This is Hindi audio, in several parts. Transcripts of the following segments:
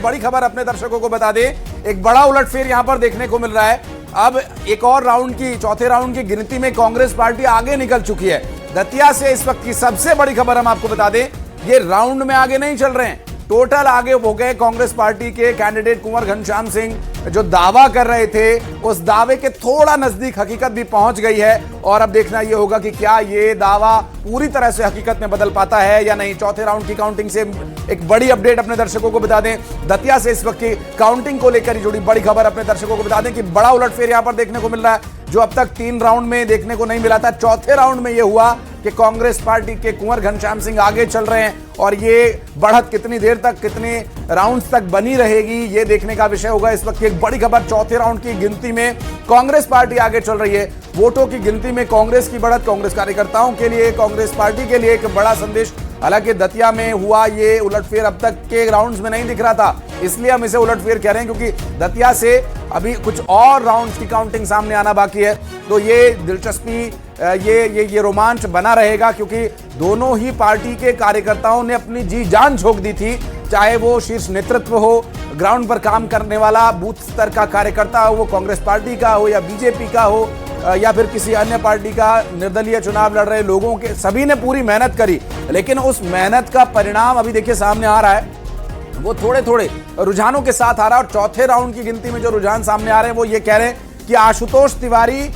बड़ी खबर अपने दर्शकों को बता दें, एक बड़ा उलटफेर यहां पर देखने को मिल रहा है। अब एक और राउंड की, चौथे राउंड की गिनती में कांग्रेस पार्टी आगे निकल चुकी है। दतिया से इस वक्त की सबसे बड़ी खबर हम आपको बता दें, ये राउंड में आगे नहीं चल रहे हैं, टोटल आगे हो गए कांग्रेस पार्टी के कैंडिडेट कुंवर घनश्याम सिंह। जो दावा कर रहे थे उस दावे के थोड़ा नजदीक हकीकत भी पहुंच गई है और अब देखना यह होगा कि क्या ये दावा पूरी तरह से हकीकत में बदल पाता है या नहीं। चौथे राउंड की काउंटिंग से एक बड़ी अपडेट अपने दर्शकों को बता दें, दतिया से इस वक्त की काउंटिंग को लेकर जुड़ी बड़ी खबर अपने दर्शकों को बता दें कि बड़ा उलटफेर यहां पर देखने को मिल रहा है, जो अब तक 3 राउंड में देखने को नहीं मिला था। चौथे राउंड में यह हुआ कि कांग्रेस पार्टी के कुंवर घनश्याम सिंह आगे चल रहे हैं और ये बढ़त कितनी देर तक, कितने राउंड्स तक बनी रहेगी, ये देखने का विषय होगा। इस वक्त की एक बड़ी खबर, चौथे राउंड की गिनती में कांग्रेस पार्टी आगे चल रही है। वोटों की गिनती में कांग्रेस की बढ़त, कांग्रेस कार्यकर्ताओं के लिए, कांग्रेस पार्टी के लिए एक बड़ा संदेश। हालांकि दतिया में हुआ ये उलटफेर अब तक के राउंड्स में नहीं दिख रहा था, इसलिए हम इसे उलटफेर कह रहे हैं, क्योंकि दतिया से अभी कुछ और राउंड्स की काउंटिंग सामने आना बाकी है। तो ये दिलचस्पी, ये रोमांच बना रहेगा, क्योंकि दोनों ही पार्टी के कार्यकर्ताओं ने अपनी जी जान झोंक दी थी, चाहे वो शीर्ष नेतृत्व हो, ग्राउंड पर काम करने वाला बूथ स्तर का कार्यकर्ता हो, वो कांग्रेस पार्टी का हो या बीजेपी का हो या फिर किसी अन्य पार्टी का, निर्दलीय चुनाव लड़ रहे लोगों के, सभी ने पूरी मेहनत करी। लेकिन उस मेहनत का परिणाम अभी देखिए सामने आ रहा है, वो थोड़े थोड़े रुझानों के साथ आ रहा है। और चौथे राउंड की गिनती में जो रुझान सामने आ रहे हैं वो ये कह रहे हैं कि आशुतोष तिवारी,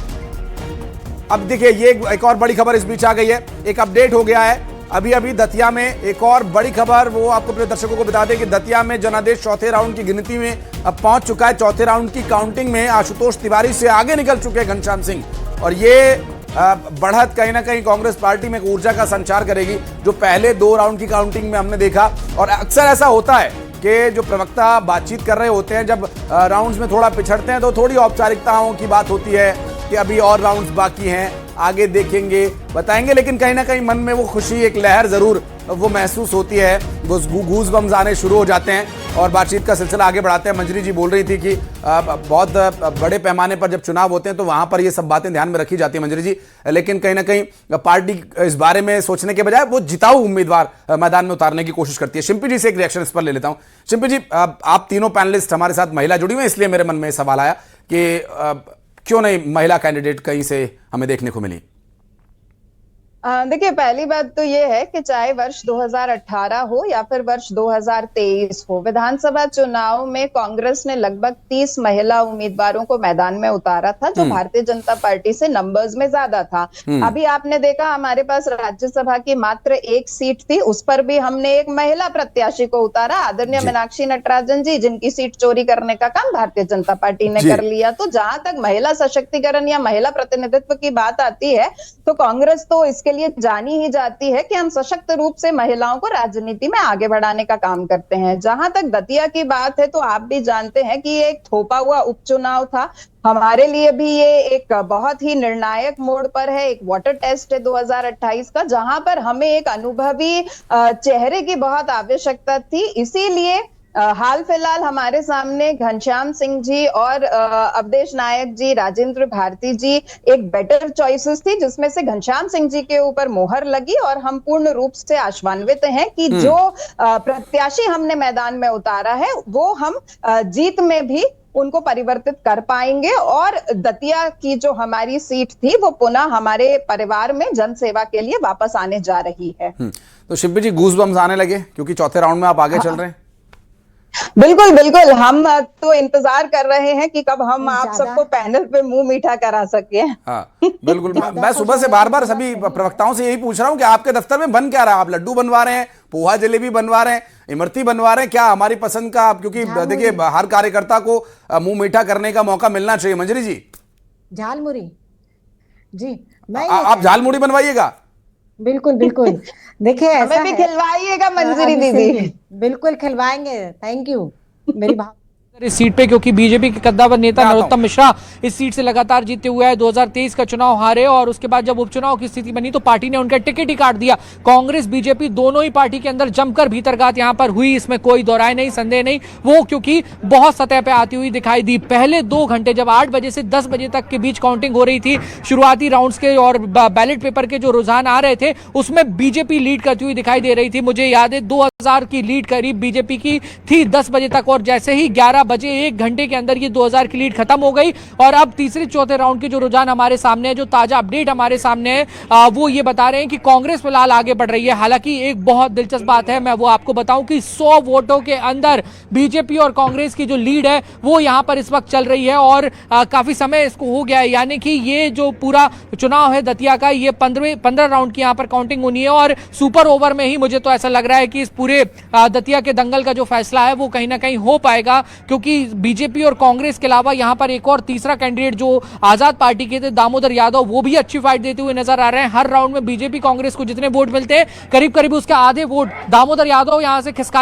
अब देखिए ये एक और बड़ी खबर इस बीच आ गई है, एक अपडेट हो गया है अभी दतिया में। एक और बड़ी खबर वो आपको अपने दर्शकों को बता दें कि दतिया में जनादेश चौथे राउंड की गिनती में अब पहुंच चुका है। चौथे राउंड की काउंटिंग में आशुतोष तिवारी से आगे निकल चुके हैं घनश्याम सिंह, और ये बढ़त कहीं ना कहीं कांग्रेस पार्टी में एक ऊर्जा का संचार करेगी, जो पहले 2 राउंड की काउंटिंग में हमने देखा। और अक्सर ऐसा होता है कि जो प्रवक्ता बातचीत कर रहे होते हैं, जब राउंड्स में थोड़ा पिछड़ते हैं तो थोड़ी औपचारिकताओं की बात होती है कि अभी और राउंड्स बाकी हैं, आगे देखेंगे, बताएंगे, लेकिन कहीं ना कहीं मन में वो खुशी, एक लहर जरूर वो महसूस होती है, वो गूज बम्स आने शुरू हो जाते हैं और बातचीत का सिलसिला आगे बढ़ाते हैं। मंजरी जी बोल रही थी कि बहुत बड़े पैमाने पर जब चुनाव होते हैं तो वहां पर ये सब बातें ध्यान में रखी जाती है मंजरी जी, लेकिन कहीं ना कहीं पार्टी इस बारे में सोचने के बजाय वो जिताऊ उम्मीदवार मैदान में उतारने की कोशिश करती है। शिंपी जी से एक रिएक्शन इस पर ले लेता हूं। शिंपी जी, आप तीनों पैनलिस्ट हमारे साथ महिला जुड़ी हुई, इसलिए मेरे मन में सवाल आया कि क्यों नहीं महिला कैंडिडेट कहीं से हमें देखने को मिली। देखिए, पहली बात तो ये है कि चाहे वर्ष 2018 हो या फिर वर्ष 2023 हो, विधानसभा चुनाव में कांग्रेस ने लगभग 30 महिला उम्मीदवारों को मैदान में उतारा था, जो भारतीय जनता पार्टी से नंबर्स में ज्यादा था। अभी आपने देखा हमारे पास राज्यसभा की मात्र 1 सीट थी, उस पर भी हमने एक महिला प्रत्याशी को उतारा, आदरणीय मीनाक्षी नटराजन जी, जिनकी सीट चोरी करने का काम भारतीय जनता पार्टी ने कर लिया। तो जहां तक महिला सशक्तिकरण या महिला प्रतिनिधित्व की बात आती है, तो कांग्रेस तो इसके लिए जानी ही जाती है कि हम सशक्त रूप से महिलाओं को राजनीति में आगे बढ़ाने का काम करते हैं। जहां तक दतिया की बात है, तो आप भी जानते हैं कि ये एक थोपा हुआ उपचुनाव था। हमारे लिए भी ये एक बहुत ही निर्णायक मोड़ पर है, एक वाटर टेस्ट है 2028 का, जहां पर हमें एक अनुभवी चेहरे की बहुत आवश्यकता थी। इसीलिए हाल फिलहाल हमारे सामने घनश्याम सिंह जी और अवधेश नायक जी, राजेंद्र भारती जी एक बेटर चॉइसेस थी, जिसमें से घनश्याम सिंह जी के ऊपर मोहर लगी और हम पूर्ण रूप से आश्वान्वित हैं कि जो प्रत्याशी हमने मैदान में उतारा है वो हम जीत में भी उनको परिवर्तित कर पाएंगे और दतिया की जो हमारी सीट थी वो पुनः हमारे परिवार में जन सेवा के लिए वापस आने जा रही है। तो शिल्पी जी, गूज बम्स आने लगे क्योंकि चौथे राउंड में आप आगे चल रहे हैं? बिल्कुल बिल्कुल, हम तो इंतजार कर रहे हैं कि कब हम आप सबको पैनल पे मुंह मीठा करा सके। हाँ बिल्कुल, मैं सुबह से बार बार सभी प्रवक्ताओं से यही पूछ रहा हूँ कि आपके दफ्तर में बन क्या रहा है? आप लड्डू बनवा रहे हैं, पोहा जलेबी बनवा रहे हैं, इमरती बनवा रहे हैं, क्या हमारी पसंद का? क्योंकि देखिए हर कार्यकर्ता को मुंह मीठा करने का मौका मिलना चाहिए। मंजरी जी, झालमुड़ी जी, आप झालमुड़ी बनवाइएगा। बिल्कुल बिल्कुल, देखिए हमें भी खिलवाइएगा मंजरी दीदी। बिल्कुल खिलवाएंगे, थैंक यू मेरी इस सीट पे, क्योंकि बीजेपी के कद्दावर नेता नरोत्तम मिश्रा इस सीट से लगातार जीतते हुए 2023 का चुनाव हारे और उसके बाद जब उपचुनाव की स्थिति बनी तो पार्टी ने उनका टिकट ही काट दिया। कांग्रेस बीजेपी दोनों ही पार्टी के अंदर जमकर भीतरघात यहां पर हुई, इसमें कोई दो राय नहीं, संदेह नहीं, वो क्योंकि बहुत सतह पे आती हुई दिखाई दी। पहले 2 घंटे जब 8 बजे से 10 बजे तक के बीच काउंटिंग हो रही थी, शुरुआती राउंड्स के और बैलेट पेपर के जो रुझान आ रहे थे उसमें बीजेपी लीड करती हुई दिखाई दे रही थी। मुझे याद है 2000 की लीड करीब बीजेपी की थी 10 बजे तक, और जैसे ही 11 बजे 1 घंटे के अंदर ये 2000 की लीड खत्म हो गई। और अब तीसरे चौथे राउंड के जो रुझान हमारे सामने है, जो ताजा अपडेट हमारे सामने है, वो ये बता रहे हैं कि कांग्रेस फिलहाल आगे बढ़ रही है। हालांकि एक बहुत दिलचस्प बात है, मैं वो आपको बताऊं कि 100 वोटों के अंदर बीजेपी और कांग्रेस की जो लीड है वो यहां पर इस वक्त चल रही है, और काफी समय इसको हो गया है। यानी कि ये जो पूरा चुनाव है दतिया का, ये 15 राउंड की यहां पर काउंटिंग होनी है, और सुपर ओवर में ही मुझे तो ऐसा लग रहा है कि इस पूरे दतिया के दंगल का जो फैसला है वो कहीं ना कहीं हो पाएगा, क्योंकि बीजेपी और कांग्रेस के अलावा यहां पर एक और तीसरा कैंडिडेट जो आजाद पार्टी के थे दामोदर यादव, वो भी अच्छी फाइट देते हुए नजर आ रहे हैं। हर राउंड में बीजेपी कांग्रेस को जितने वोट मिलते हैं करीब करीब उसके आधे वोट दामोदर यादव यहां से खिसका